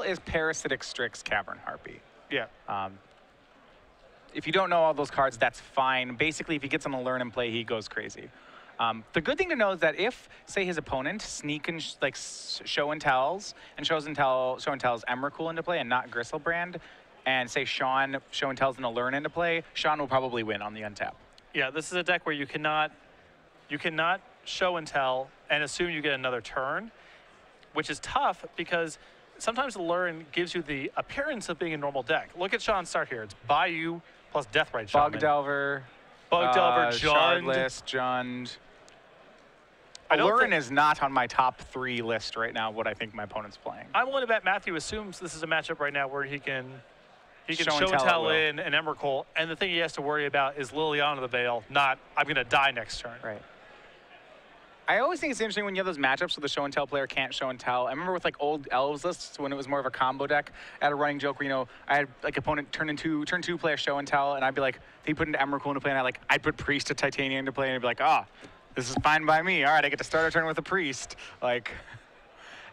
is Parasitic Strix Cavern Harpy. Yeah. If you don't know all those cards, that's fine. Basically, if he gets on the learn and play, he goes crazy. The good thing to know is that if, say, his opponent sneak and show and tells show and tells Emrakul into play and not Gristlebrand, and say Sean show and tells and a learn into play, Sean will probably win on the untap. Yeah, this is a deck where you cannot show and tell and assume you get another turn, which is tough because sometimes the learn gives you the appearance of being a normal deck. Look at Sean's start here. It's Bayou plus Deathrite Shaman. Bugdelver, Jund. Shardless, Jund. Learn is not on my top 3 list right now, what I think my opponent's playing. I'm willing to bet Matthew assumes this is a matchup right now where he can show and tell in an Emrakul, and the thing he has to worry about is Liliana the Veil, not I'm going to die next turn. Right. I always think it's interesting when you have those matchups where the show and tell player can't show and tell. I remember with like old Elves lists when it was more of a combo deck. I had a running joke where, you know, I had like opponent turn 2 player show and tell, and I'd be like, they put into Emrakul into play, and I'd put Priest to Titania into play, and I'd be like, ah, oh, this is fine by me. All right, I get to start a turn with a Priest. Like,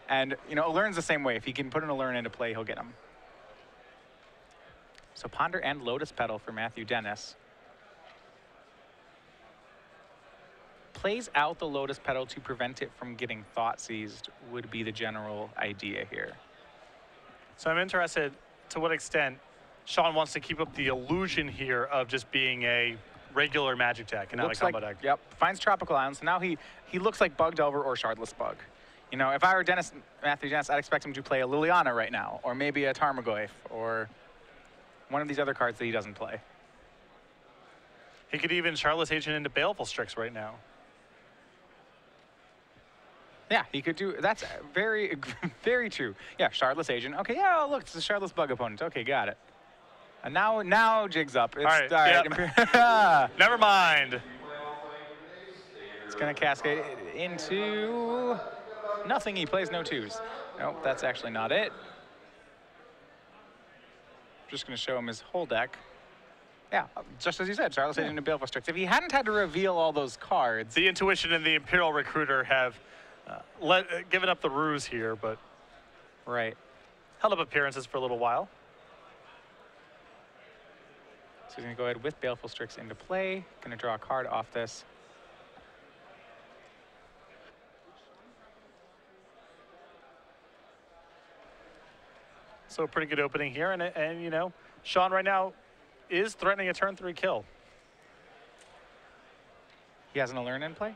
and you know, Alern's the same way. If he can put an Alern into play, he'll get him. So Ponder and Lotus Petal for Matthew Dennis. Plays out the Lotus Petal to prevent it from getting thought seized would be the general idea here. So I'm interested to what extent Sean wants to keep up the illusion here of just being a regular Magic deck and not a combo deck. Yep, finds Tropical Islands. So now he looks like Bugdelver or Shardless Bug. You know, if I were Matthew Dennis, I'd expect him to play a Liliana right now, or maybe a Tarmogoyf, or one of these other cards that he doesn't play. He could even Shardless Agent into Baleful Strix right now. Yeah, he could do, that's very, very true. Yeah, Shardless Agent. Okay, yeah, oh, look, it's a Shardless Bug opponent. Okay, got it. And now Jig's up. It's, all right. Yep. Never mind. It's going to cascade into nothing. He plays no 2s. Nope, that's actually not it. Just going to show him his whole deck. Yeah, just as you said, Shardless Agent and Baleful Strix. If he hadn't had to reveal all those cards. The Intuition and the Imperial Recruiter have given up the ruse here, but right, held up appearances for a little while. So he's going to go ahead with Baleful Strix into play. Going to draw a card off this. So a pretty good opening here, and you know, Sean right now is threatening a turn 3 kill. He has an Alern in play,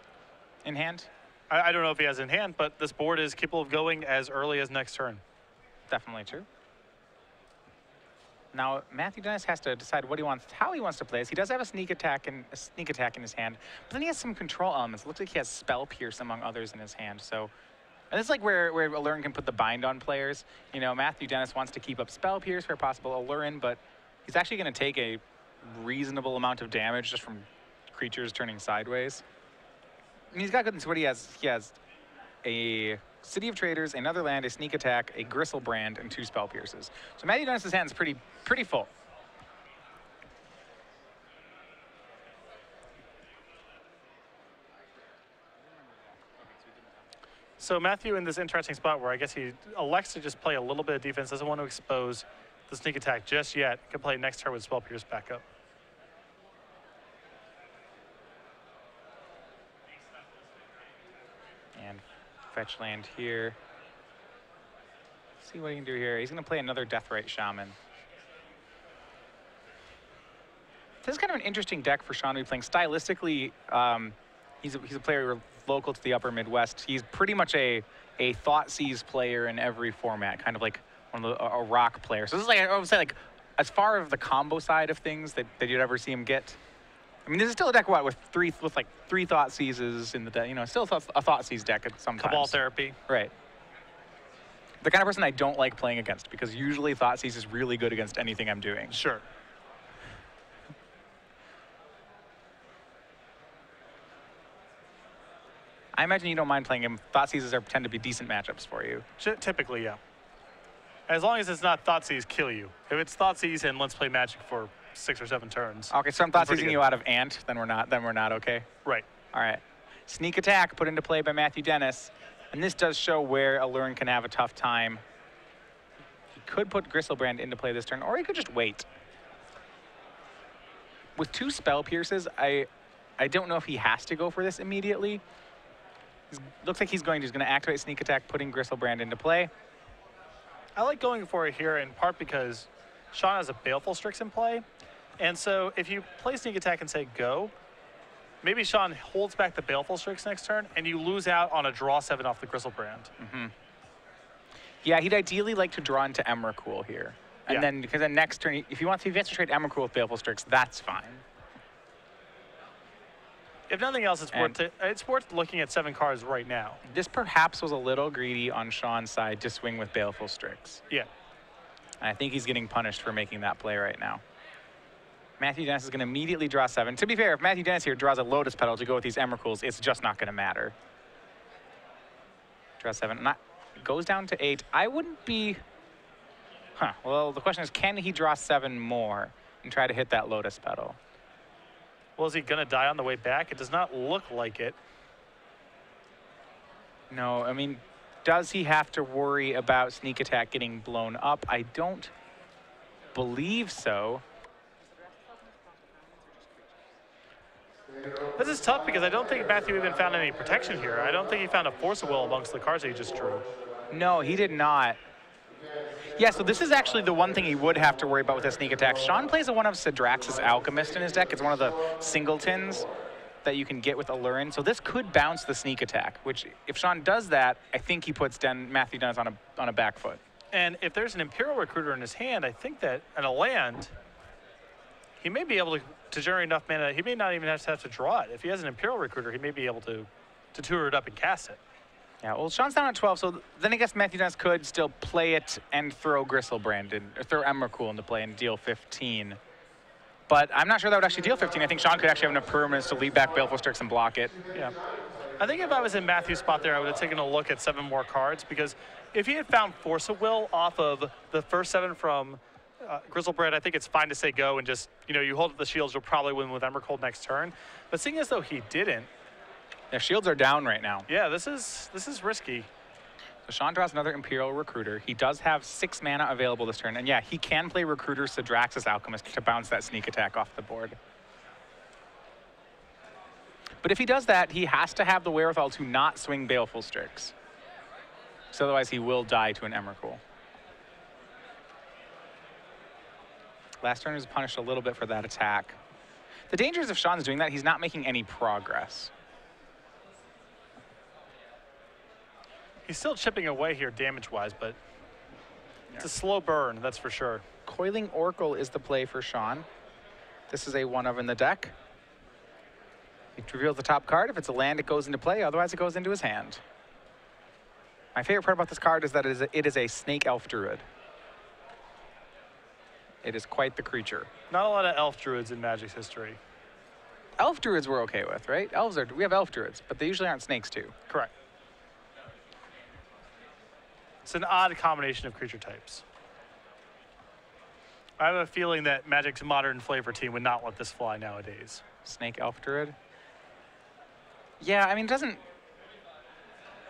in hand. I don't know if he has in hand, but this board is capable of going as early as next turn. Definitely true. Now Matthew Dennis has to decide what he wants, how he wants to play this. He does have a sneak attack in his hand, but then he has some control elements. It looks like he has Spell Pierce among others in his hand. So, and this is like where Alern can put the bind on players. You know, Matthew Dennis wants to keep up Spell Pierce where possible Alern, but he's actually going to take a reasonable amount of damage just from creatures turning sideways. And he's got good. What he has a City of Traders, another land, a sneak attack, a Gristlebrand, and 2 Spell Pierces. So Matthew Dennis's hand is pretty full. So Matthew in this interesting spot where I guess he elects to just play a little bit of defense, doesn't want to expose the sneak attack just yet. Can play next turn with Spell Pierce back up. And fetch land here. Let's see what he can do here. He's going to play another Deathrite Shaman. This is kind of an interesting deck for Sean to be playing. Stylistically, he's a player local to the upper Midwest. He's pretty much a Thoughtseize player in every format, kind of like a rock player. So this is like, I would say, like, as far as the combo side of things that you'd ever see him get. I mean, this is still a deck with like three Thoughtseizes in the deck. You know, still a Thoughtseize deck at sometimes. Cabal Therapy. Right. The kind of person I don't like playing against, because usually Thoughtseize is really good against anything I'm doing. Sure. I imagine you don't mind playing him. Thoughtseizes tend to be decent matchups for you. Typically, yeah. As long as it's not Thoughtseize kill you. If it's Thoughtseise and let's play Magic for 6 or 7 turns. Okay, so I'm Thoughtseizing you out of Ant, then we're not okay. Right. All right. Sneak attack put into play by Matthew Dennis. And this does show where Alern can have a tough time. could put Gristlebrand into play this turn, or he could just wait. With 2 Spell Pierces, I don't know if he has to go for this immediately. Looks like he's going to activate Sneak Attack, putting Gristlebrand into play. I like going for it here in part because Sean has a Baleful Strix in play. And so if you play Sneak Attack and say go, maybe Sean holds back the Baleful Strix next turn and you lose out on a draw 7 off the Gristlebrand. Yeah, he'd ideally like to draw into Emrakul here. And then, because then next turn, if he wants to trade Emrakul with Baleful Strix, that's fine. If nothing else, it's worth looking at 7 cards right now. This perhaps was a little greedy on Sean's side to swing with Baleful Strix. Yeah. And I think he's getting punished for making that play right now. Matthew Dennis is going to immediately draw 7. To be fair, if Matthew Dennis here draws a Lotus Petal to go with these Emrakuls, it's just not going to matter. Draw 7. Goes down to 8. I wouldn't be... Well, the question is, can he draw 7 more and try to hit that Lotus Petal? Well, is he going to die on the way back? It does not look like it. No, I mean, does he have to worry about Sneak Attack getting blown up? I don't believe so. This is tough because I don't think Matthew even found any protection here. I don't think he found a Force of Will amongst the cards that he just drew. No, he did not. Yeah, so this is actually the one thing he would have to worry about with a Sneak Attack. Sean plays one of Sidrax's Alchemist in his deck. It's one of the singletons that you can get with Allurin. So this could bounce the Sneak Attack, which if Sean does that, I think he puts Matthew Dennis on a back foot. And if there's an Imperial Recruiter in his hand, I think that in a land, he may be able to generate enough mana. He may not even have to draw it. If he has an Imperial Recruiter, he may be able to tour it up and cast it. Yeah, well, Sean's down at 12, so then I guess Matthew Dennis could still play it and throw Gristlebrand in, or throw Emrakul into play and deal 15. But I'm not sure that would actually deal 15. I think Sean could actually have enough permanents to lead back Baleful Strix and block it. Yeah. I think if I was in Matthew's spot there, I would have taken a look at 7 more cards, because if he had found Force of Will off of the first 7 from Gristlebrand, I think it's fine to say go and just, you hold up the shields, you'll probably win with Emrakul next turn. But seeing as though he didn't, yeah, shields are down right now. Yeah, this is risky. So Sean draws another Imperial Recruiter. He does have 6 mana available this turn. And yeah, he can play Recruiter Sidrax's Alchemist to bounce that Sneak Attack off the board. But if he does that, he has to have the wherewithal to not swing Baleful Strix. So otherwise he will die to an Emrakul. Last turn is punished a little bit for that attack. The danger is if Sean's doing that, he's not making any progress. He's still chipping away here damage-wise, but it's a slow burn, that's for sure. Coiling Oracle is the play for Sean. This is a 1-of in the deck. He reveals the top card. If it's a land, it goes into play. Otherwise, it goes into his hand. My favorite part about this card is that it is a Snake Elf Druid. It is quite the creature. Not a lot of Elf Druids in Magic's history. Elf Druids we're okay with, right? We have Elf Druids, but they usually aren't snakes too. Correct. It's an odd combination of creature types. I have a feeling that Magic's modern flavor team would not let this fly nowadays. Snake Elf Druid? Yeah, I mean, it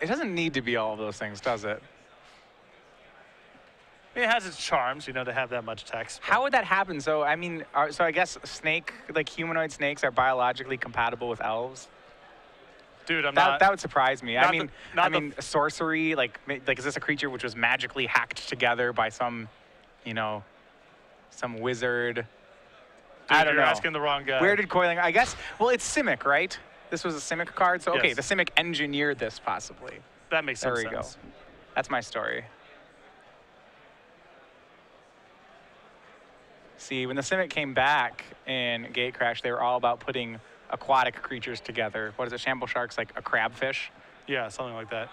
doesn't need to be all of those things, does it? I mean, it has its charms, to have that much text. How would that happen? So, I mean, so I guess humanoid snakes are biologically compatible with elves? Dude, that would surprise me. I mean, sorcery, like is this a creature which was magically hacked together by some, some wizard? Dude, I don't know. You're asking the wrong guy. Where did Coiling? I guess. Well, it's Simic, right? This was a Simic card, so okay, yes. The Simic engineered this possibly. That makes some sense. There we go. That's my story. See, when the Simic came back in Gatecrash, they were all about putting aquatic creatures together. What is it? Shamble Shark's like a crabfish? Yeah, something like that.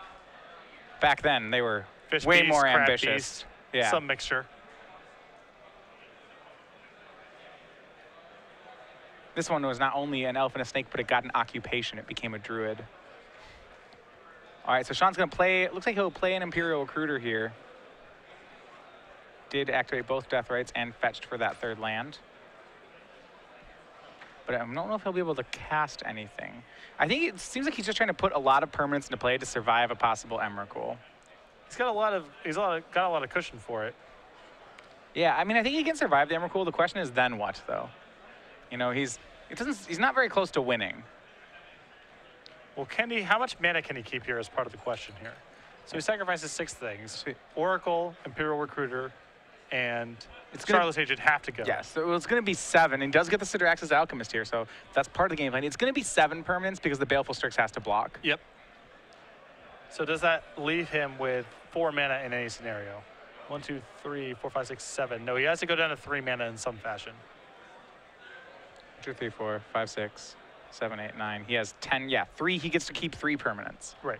Back then, they were Fish way beast, more crab ambitious. Beast, Yeah. some mixture. This one was not only an elf and a snake, but it got an occupation. It became a druid. All right, so Sean's going to play. It looks like he'll play an Imperial Recruiter here. Did activate both Death Rights and fetched for that 3rd land. But I don't know if he'll be able to cast anything. I think it seems like he's just trying to put a lot of permanents into play to survive a possible Emrakul. He's got a lot of cushion for it. Yeah, I mean, I think he can survive the Emrakul. The question is then what, though? You know, he's not very close to winning. Well, can he? How much mana can he keep here is part of the question here. So he sacrifices 6 things. Oracle, Imperial Recruiter, and Starless Agent have to go. Yes, so it's going to be 7. And he does get the Sidrax's Alchemist here, so that's part of the game plan. It's going to be 7 permanents because the Baleful Strix has to block. Yep. So does that leave him with 4 mana in any scenario? 1, 2, 3, 4, 5, 6, 7. No, he has to go down to 3 mana in some fashion. 2, 3, 4, 5, 6, 7, 8, 9. He has 10. Yeah, 3. He gets to keep 3 permanents. Right.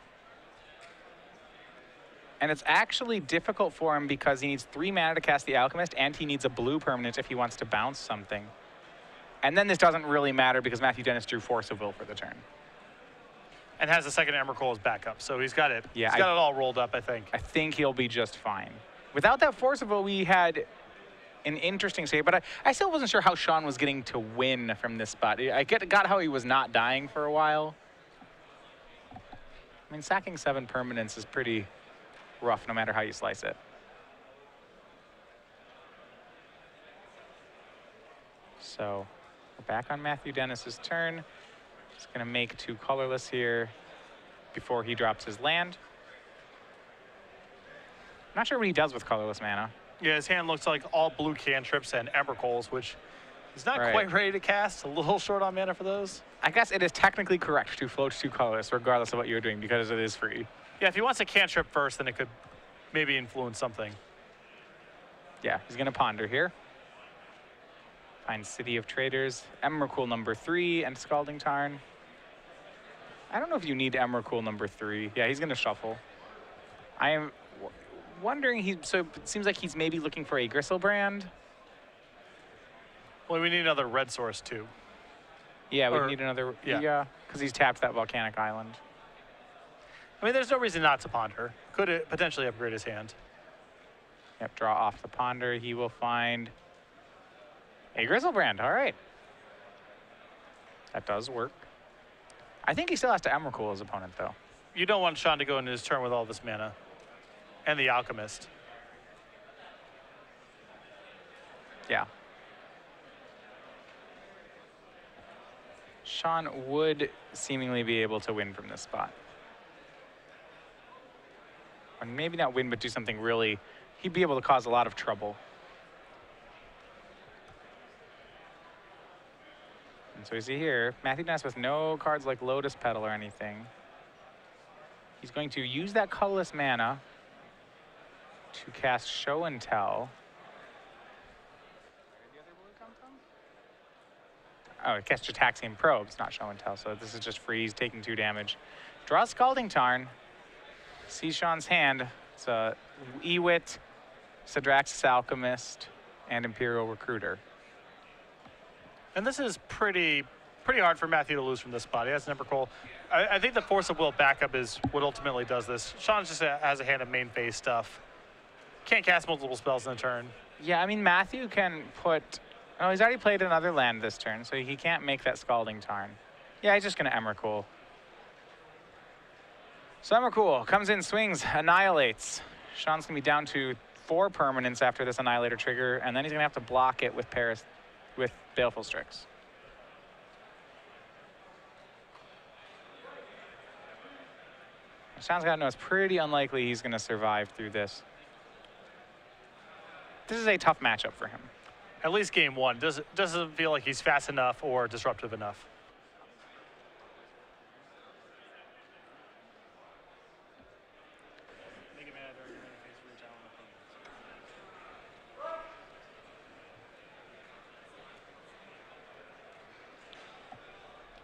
And it's actually difficult for him because he needs 3 mana to cast the Alchemist, and he needs a blue permanent if he wants to bounce something. And then this doesn't really matter because Matthew Dennis drew Force of Will for the turn. And has the second Emrakul as backup, so he's got it. Yeah, he's got it all rolled up, I think. I think he'll be just fine. Without that Force of Will, we had an interesting save, but I still wasn't sure how Sean was getting to win from this spot. I got how he was not dying for a while. I mean, sacking 7 permanents is pretty rough no matter how you slice it. So we're back on Matthew Dennis's turn. He's going to make 2 colorless here before he drops his land. Not sure what he does with colorless mana. Yeah, his hand looks like all blue cantrips and Emrakuls, which he's not Right. quite ready to cast. A little short on mana for those. I guess it is technically correct to float 2 colorless regardless of what you're doing because it is free. Yeah, if he wants a cantrip first, then it could maybe influence something. Yeah, he's going to ponder here. Find City of Traders, Emrakul number 3, and Scalding Tarn. I don't know if you need Emrakul number 3. Yeah, he's going to shuffle. I am wondering, so it seems like he's maybe looking for a Gristlebrand. Well, we need another red source, too. Yeah, we need another, yeah, because he's tapped that Volcanic Island. I mean, there's no reason not to ponder. Could it potentially upgrade his hand? Yep, draw off the ponder. He will find a Grizzlebrand. All right. That does work. I think he still has to Emrakul his opponent, though. You don't want Sean to go into his turn with all this mana. And the Alchemist. Yeah. Sean would seemingly be able to win from this spot. Or maybe not win, but do something really, he'd be able to cause a lot of trouble. And so you see here, Matthew Dennis with no cards like Lotus Petal or anything. He's going to use that colorless mana to cast Show and Tell. Oh, it casts Taxian Probes, not Show and Tell, so this is just free. He's taking 2 damage. Draw Scalding Tarn. See Sean's hand. It's a Ewit, Sidrax's Alchemist, and Imperial Recruiter. And this is pretty hard for Matthew to lose from this spot. He has an Emrakul. I think the Force of Will backup is what ultimately does this. Sean just has a hand of main phase stuff. Can't cast multiple spells in a turn. Yeah, I mean, Matthew can put... Oh, he's already played another land this turn, so he can't make that Scalding Tarn. Yeah, he's just going to Emrakul. So Emrakul comes in, swings, annihilates. Sean's going to be down to 4 permanents after this Annihilator trigger, and then he's going to have to block it with Baleful Strix. Sean's got to know it's pretty unlikely he's going to survive through this. This is a tough matchup for him. At least game 1. Doesn't feel like he's fast enough or disruptive enough.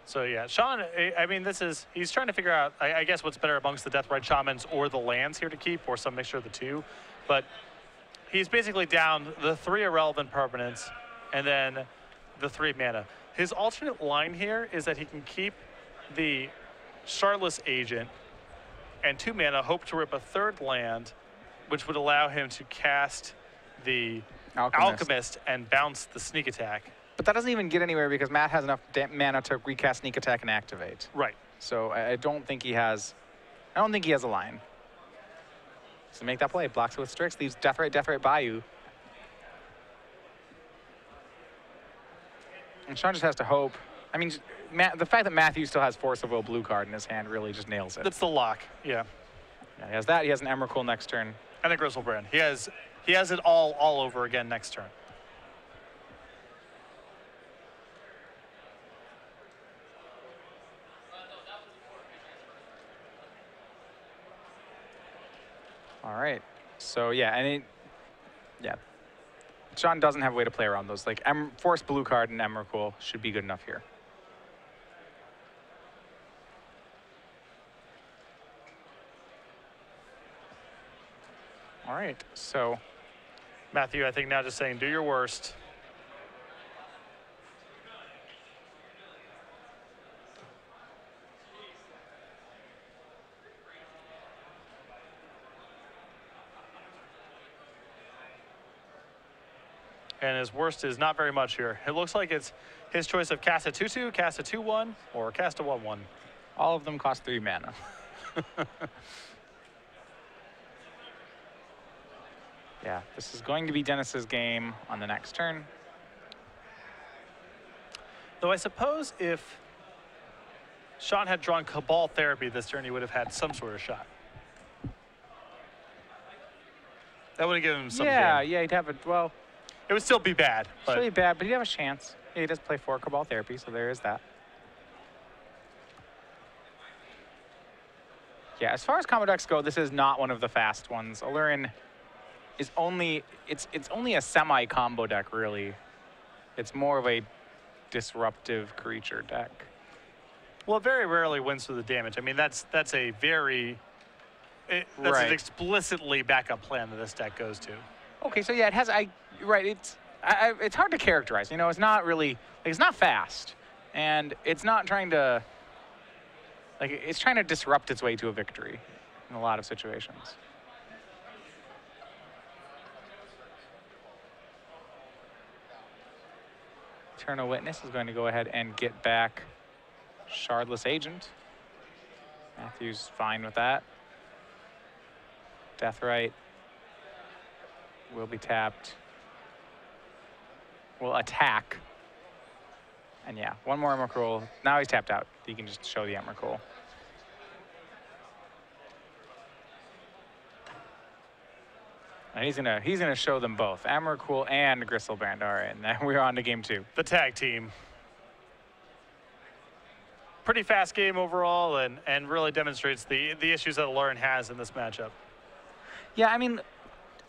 So yeah, Sean, I mean, he's trying to figure out, I guess, what's better amongst the Deathrite Shamans or the lands here to keep, or some mixture of the 2. But he's basically down the 3 irrelevant permanents and then the 3 mana. His alternate line here is that he can keep the Starless Agent and 2 mana, hope to rip a 3rd land, which would allow him to cast the Alchemist and bounce the sneak attack. But that doesn't even get anywhere because Matt has enough mana to recast Sneak Attack and activate. Right. So I don't think he has a line. So make that play. Blocks it with Strix, leaves Deathrite Bayou. And Sean just has to hope. I mean, the fact that Matthew still has Force of Will blue card in his hand really just nails it. That's the lock, yeah. Yeah, he has that. He has an Emrakul next turn. And a Griselbrand. He has it all over again next turn. All right. So yeah, yeah. Sean doesn't have a way to play around those. Like Force blue card and Emrakul should be good enough here. All right. So Matthew, I think now just saying, do your worst. And his worst is not very much here. It looks like it's his choice of cast a 2/2, cast a 2/1, or cast a 1/1. all of them cost 3 mana. Yeah, this is going to be Dennis's game on the next turn. Though I suppose if Sean had drawn Cabal Therapy this turn, he would have had some sort of shot. That would have given him some game. Yeah, he'd have a, well, It would still be bad. it's really bad, but he'd have a chance. Yeah, he does play 4 Cabal Therapy, so there is that. Yeah, as far as combo decks go, this is not one of the fast ones. Alurin is only, it's only a semi-combo deck, really. It's more of a disruptive creature deck. Well, it very rarely wins through the damage. I mean, that's a very, that's Right. an explicitly backup plan that this deck goes to. Okay, so yeah, it has, right, it's hard to characterize. You know, it's not really, like, it's not fast. And it's not trying to, like, it's trying to disrupt its way to a victory in a lot of situations. Eternal Witness is going to go ahead and get back Shardless Agent. Matthew's fine with that. Deathrite will be tapped. Will attack. And yeah, one more Emrakul. Now he's tapped out. You can just show the Emrakul. And he's gonna show them both, Emrakul and Griselbrand. All right, and then we're on to game 2. The tag team. Pretty fast game overall, and really demonstrates the issues that Alurin has in this matchup. Yeah, I mean,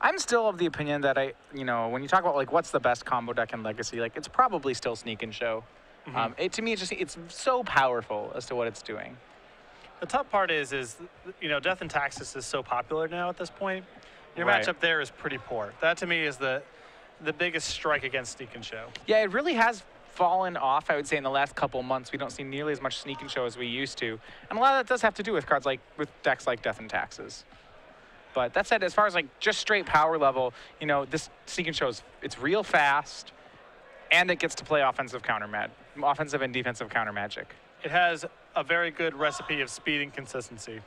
I'm still of the opinion that when you talk about like what's the best combo deck in Legacy, like it's probably still Sneak and Show. To me, it's so powerful as to what it's doing. The tough part is Death and Taxes is so popular now at this point. Your Right. matchup there is pretty poor. That to me is the biggest strike against Sneak and Show. Yeah, it really has fallen off, I would say, in the last couple months. We don't see nearly as much Sneak and Show as we used to. And a lot of that does have to do with cards like, with decks like Death and Taxes. But that said, as far as like just straight power level, this Sneak and Show it's real fast, and it gets to play offensive and defensive counter magic. It has a very good recipe of speed and consistency.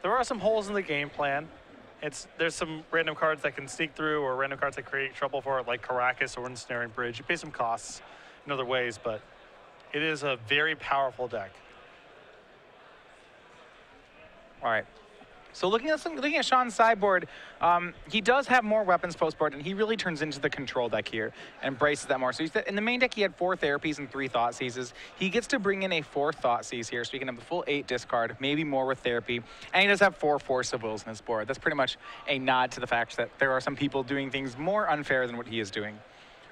There are some holes in the game plan. There's some random cards that can sneak through, or random cards that create trouble for it, like Caracas or Ensnaring Bridge. You pay some costs in other ways, but it is a very powerful deck. All right. So looking at Sean's sideboard, he does have more weapons post-board, and he really turns into the control deck here and embraces that more. So in the main deck, he had 4 Therapies and 3 Thought Seizes. He gets to bring in a 4th Thought Seize here, so he can have the full 8 discard, maybe more with Therapy. And he does have 4 Force of Wills in his board. That's pretty much a nod to the fact that there are some people doing things more unfair than what he is doing.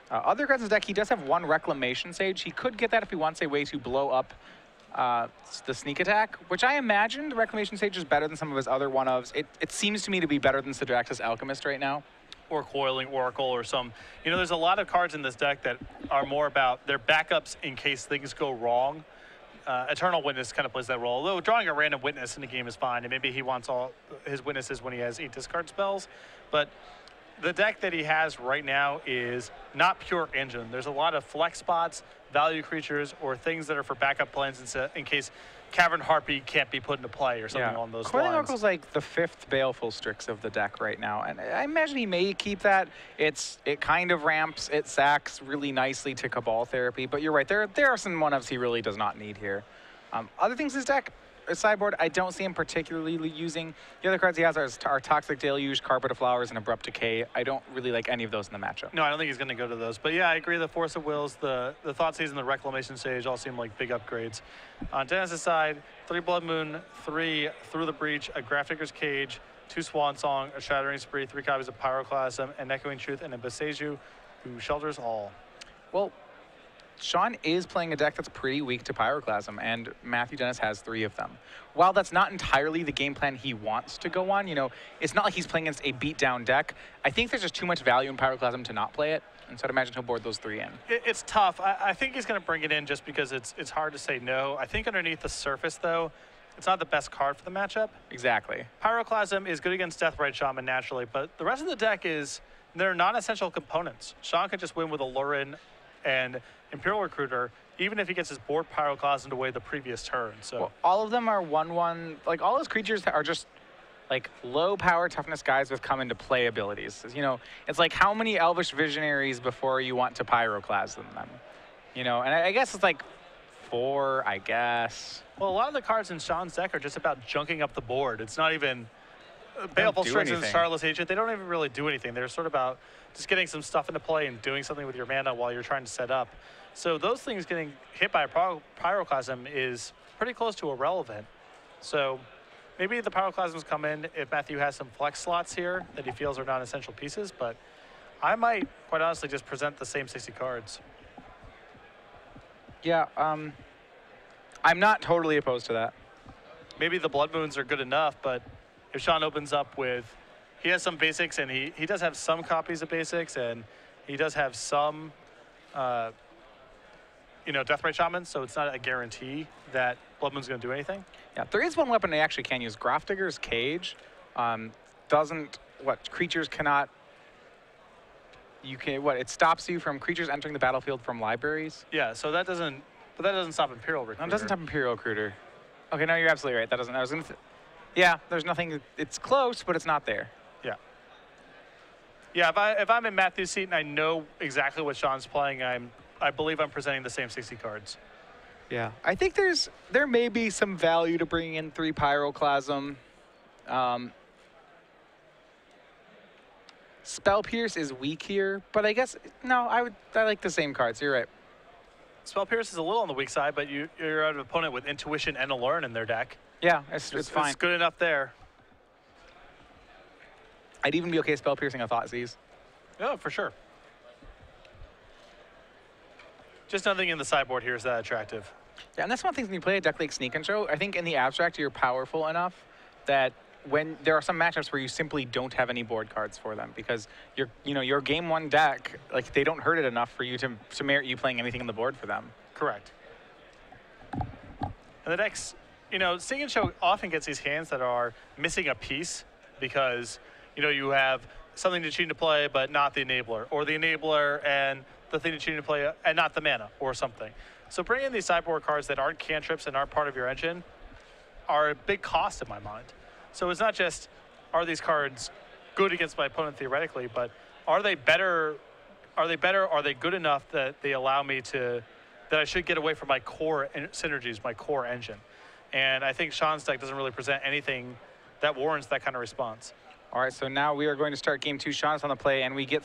Other cards in his deck, he does have 1 Reclamation Sage. He could get that if he wants a way to blow up the sneak attack, which I imagine the Reclamation Sage is better than some of his other one-ofs. It seems to me to be better than Sidrax's Alchemist right now. Or Coiling Oracle or some. There's a lot of cards in this deck that are more about their backups in case things go wrong. Eternal Witness kind of plays that role. Although drawing a random witness in the game is fine, and maybe he wants all his witnesses when he has 8 discard spells. But the deck that he has right now is not pure engine. There's a lot of flex spots, value creatures, or things that are for backup plans in case Cavern Harpy can't be put into play or something along those Coiling lines. Oracle's like the 5th Baleful Strix of the deck right now, and I imagine he may keep that. It kind of ramps, it sacks really nicely to Cabal Therapy, but you're right, there are some one-ofs he really does not need here. Other things in his deck, sideboard, I don't see him particularly using. The other cards he has are Toxic Deluge, Carpet of Flowers, and Abrupt Decay. I don't really like any of those in the matchup. No, I don't think he's going to go to those. But yeah, I agree. The Force of Wills, the Thoughtseize, and the Reclamation Sage all seem like big upgrades. On Dennis' side, 3 Blood Moon, 3 Through the Breach, a Grafdigger's Cage, 2 Swan Song, a Shattering Spree, 3 copies of Pyroclasm, an Echoing Truth, and a Boseiju, who shelters all. Well, Sean is playing a deck that's pretty weak to Pyroclasm, and Matthew Dennis has 3 of them. While that's not entirely the game plan he wants to go on, it's not like he's playing against a beatdown deck. I think there's just too much value in Pyroclasm to not play it, and so I'd imagine he'll board those 3 in. It's tough. I think he's going to bring it in just because it's hard to say no. I think underneath the surface, though, it's not the best card for the matchup. Exactly. Pyroclasm is good against Deathrite Shaman naturally, but the rest of the deck they're non-essential components. Sean can just win with Alurin and Imperial Recruiter, even if he gets his board Pyroclasm away the previous turn. So well, all of them are 1/1. Like all his creatures are just like low power toughness guys with come into play abilities. It's like how many Elvish Visionaries before you want to Pyroclasm them? And I guess it's like 4, I guess. Well, a lot of the cards in Sean's deck are just about junking up the board. It's not even Baleful Strix and Starless Agent. They don't even really do anything. They're sort of about just getting some stuff into play and doing something with your mana while you're trying to set up. So those things getting hit by a Pyroclasm is pretty close to irrelevant. So maybe the Pyroclasms come in if Matthew has some flex slots here that he feels are non-essential pieces, but I might, quite honestly, just present the same 60 cards. Yeah, I'm not totally opposed to that. Maybe the Blood Moons are good enough, but if Sean opens up with, he has some basics, and he does have some copies of basics, and he does have some, Deathrite Shaman, so it's not a guarantee that Blood Moon's going to do anything. Yeah, there is one weapon they actually can use. Grafdigger's Cage creatures cannot, it stops you from creatures entering the battlefield from libraries. Yeah, so that doesn't stop Imperial Recruiter. No, it doesn't stop Imperial Recruiter. Okay, no, you're absolutely right. That doesn't, yeah, there's nothing, it's close, but it's not there. Yeah. Yeah, if I'm in Matthew's seat and I know exactly what Sean's playing, I believe I'm presenting the same 60 cards. Yeah, I think there may be some value to bringing in 3 Pyroclasm. Spell Pierce is weak here, but I guess no, I like the same cards. You're right. Spell Pierce is a little on the weak side, but you're an opponent with Intuition and Alurin in their deck. Yeah, it's fine. It's good enough there. I'd even be okay spell piercing a Thoughtseize. Yeah, for sure. Just nothing in the sideboard here is that attractive. Yeah, and that's one of the things when you play a deck like Sneak and Show, I think in the abstract you're powerful enough that when there are some matchups where you simply don't have any board cards for them because your game 1 deck, like they don't hurt it enough for you to merit you playing anything on the board for them. Correct. And the decks, Sneak and Show often gets these hands that are missing a piece because, you have something to cheat to play but not the enabler, or the enabler and the thing to cheat to play and not the mana or something. So bringing in these sideboard cards that aren't cantrips and aren't part of your engine are a big cost in my mind. So it's not just, are these cards good against my opponent theoretically, but are they better? Are they good enough that they allow me that I should get away from my core synergies, my core engine? And I think Sean's deck doesn't really present anything that warrants that kind of response. All right, so now we are going to start game 2. Sean's on the play, and we get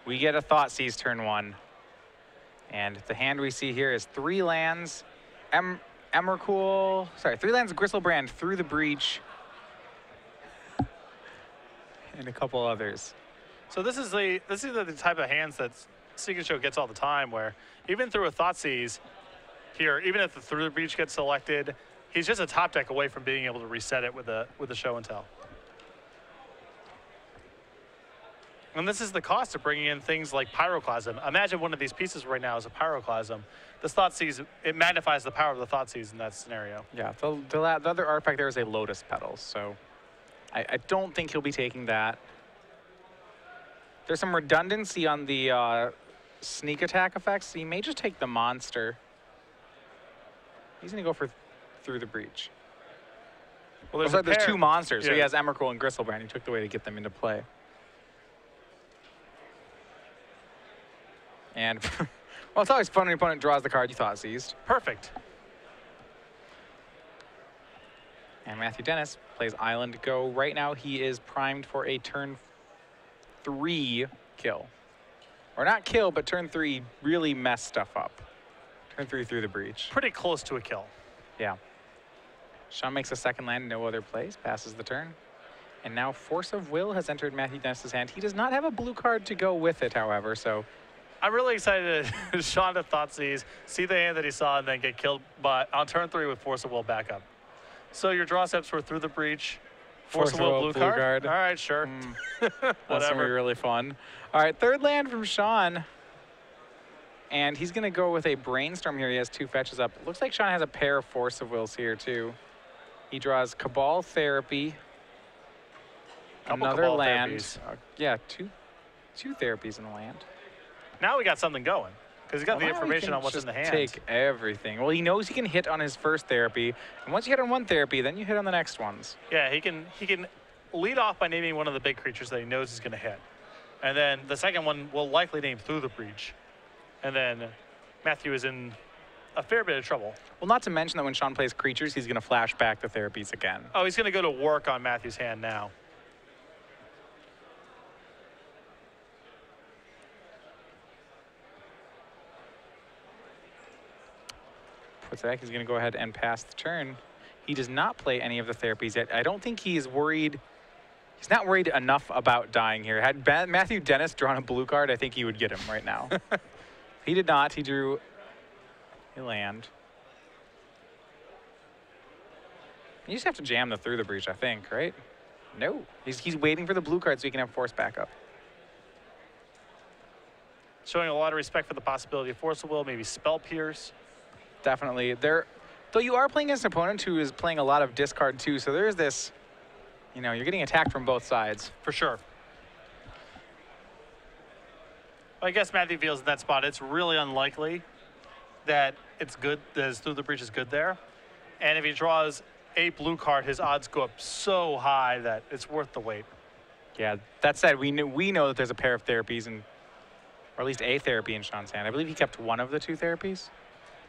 a Thoughtseize turn 1. And the hand we see here is 3 lands, 3 lands, Gristlebrand, Through the Breach, and a couple others. So this is the type of hands that Sneak and Show gets all the time, where even through a Thoughtseize here, even if the Through the Breach gets selected, he's just a top deck away from being able to reset it with a Show and Tell. And this is the cost of bringing in things like Pyroclasm. Imagine one of these pieces right now is a Pyroclasm. This Thoughtseize, it magnifies the power of the Thoughtseize in that scenario. Yeah, the other artifact there is a Lotus Petals, so I don't think he'll be taking that. There's some redundancy on the sneak attack effects, so he may just take the monster. He's going to go for through the breach. Well, Looks like there's two monsters. So he Yeah. has Emrakul and Gristlebrand. He took the way to get them into play. And, well, it's always fun when your opponent draws the card you thought seized. Perfect. And Matthew Dennis plays Island Go. Right now, he is primed for a turn 3 kill. Or not kill, but turn 3 really mess stuff up. Turn 3 through the breach. Pretty close to a kill. Yeah. Sean makes a second land, no other plays, passes the turn. And now Force of Will has entered Matthew Dennis's hand. He does not have a blue card to go with it, however, so. I'm really excited to Sean to Thoughtseize, see the hand that he saw, and then get killed on turn 3 with Force of Will backup. So your draw steps were through the breach, Force of Will, blue card. All right, sure. That's going to be really fun. All right, third land from Sean. And he's going to go with a Brainstorm here. He has 2 fetches up. Looks like Sean has a pair of Force of Wills here, too. He draws Cabal Therapy. Another Cabal land. Yeah, two therapies in the land. Now we got something going, because he got the Well, now he information can on what's just in the hand. Take everything. Well, he knows he can hit on his first therapy, and once you hit on one therapy, then you hit on the next ones. Yeah, he can lead off by naming one of the big creatures that he knows he's going to hit, and then the second one will likely name through the breach, and then Matthew is in a fair bit of trouble. Well, not to mention that when Sean plays creatures, he's going to flash back the therapies again. Oh, he's going to go to work on Matthew's hand now. Puts it back. He's going to go ahead and pass the turn. He does not play any of the therapies yet. I don't think he's worried. He's not worried enough about dying here. Had Matthew Dennis drawn a blue card, I think he would get him right now. He did not. He drew a land. You just have to jam the through the breach, I think, right? No. He's waiting for the blue card so he can have Force backup. Showing a lot of respect for the possibility of Force of Will, maybe Spell Pierce. Definitely. Though you are playing against an opponent who is playing a lot of discard too, so there's this, you know, you're getting attacked from both sides. For sure. I guess Matthew feels in that spot, it's really unlikely that it's good, that his through the breach is good there. And if he draws a blue card, his odds go up so high that it's worth the wait. Yeah, that said, we know that there's a pair of therapies, or at least a therapy in Sean's hand. I believe he kept one of the 2 therapies.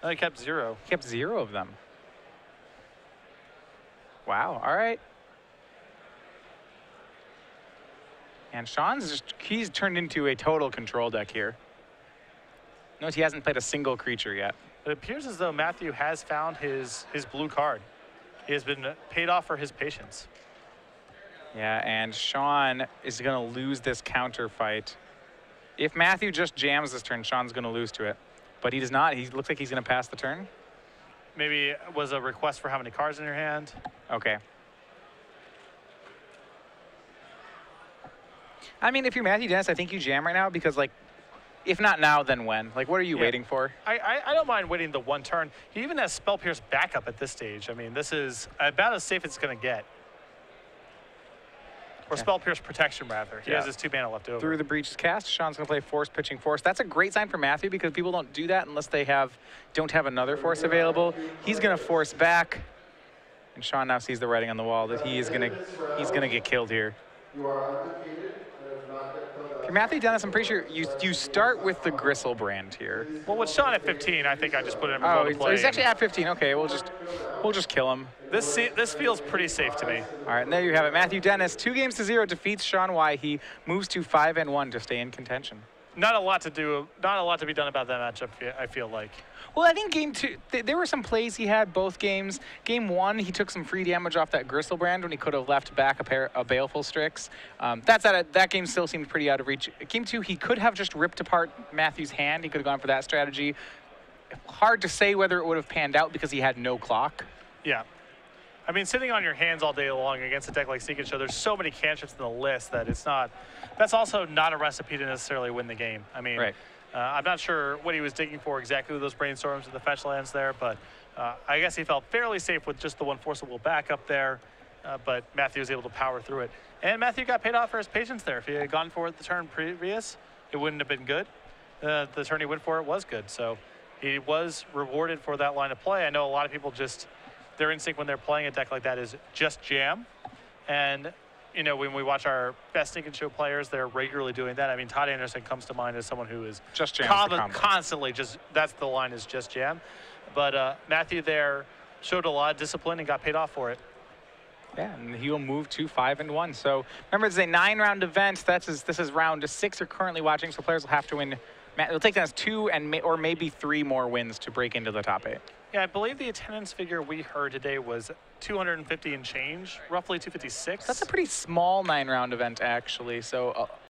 No, he kept 0. He kept 0 of them. Wow, all right. And he's turned into a total control deck here. Notice he hasn't played a single creature yet. It appears as though Matthew has found his blue card. He has been paid off for his patience. Yeah, and Sean is going to lose this counter fight. If Matthew just jams this turn, Sean's going to lose to it. But he does not. He looks like he's going to pass the turn. Maybe it was a request for how many cards in your hand. Okay. I mean, if you're Matthew Dennis, I think you jam right now because, like, if not now, then when? Like, what are you waiting for? I don't mind waiting the 1 turn. He even has Spell Pierce backup at this stage. I mean, this is about as safe as it's going to get. Or Spell Pierce protection, rather. He has his 2 mana left over. Through the breach is cast. Sean's going to play Force, pitching Force. That's a great sign for Matthew because people don't do that unless they don't have another Force available. He's going to Force back. And Sean now sees the writing on the wall that he's going to get killed here. If you're Matthew Dennis, I'm pretty sure you start with the Gristlebrand here. Well, with Sean at 15, I think I just put him in play. He's actually at 15. Okay, we'll just kill him. This feels pretty safe to me. All right, and there you have it. Matthew Dennis, 2-0 defeats Sean Weihe. He moves to 5-1 to stay in contention. Not a lot to do. Not a lot to be done about that matchup, I feel like. Well, I think game 2, there were some plays he had both games. Game 1, he took some free damage off that Gristlebrand when he could have left back a pair of Baleful Strix. That game still seemed pretty out of reach. Game 2, he could have just ripped apart Matthew's hand. He could have gone for that strategy. Hard to say whether it would have panned out because he had no clock. Yeah. I mean, sitting on your hands all day long against a deck like Seek and Show, there's so many cantrips in the list that that's also not a recipe to necessarily win the game. I mean, right. I'm not sure what he was digging for exactly with those brainstorms and the fetch lands there, but I guess he felt fairly safe with just the 1 Force of Will back up there, but Matthew was able to power through it. And Matthew got paid off for his patience there. If he had gone for it the turn previous, it wouldn't have been good. The turn he went for it was good, so he was rewarded for that line of play. I know a lot of people just their instinct when they're playing a deck like that is just jam. And you know, when we watch our best Sneak and Show players, they're regularly doing that. I mean, Todd Anderson comes to mind as someone who is just jam constantly just, that's the line, is just jam. But Matthew there showed a lot of discipline and got paid off for it. Yeah, and he will move to 5-1. So remember, it's a 9-round event. This is round 6 you're currently watching, so players will have to win. It'll take them 2 or maybe 3 more wins to break into the top 8. Yeah, I believe the attendance figure we heard today was 250 and change, roughly 256. That's a pretty small 9-round event, actually. So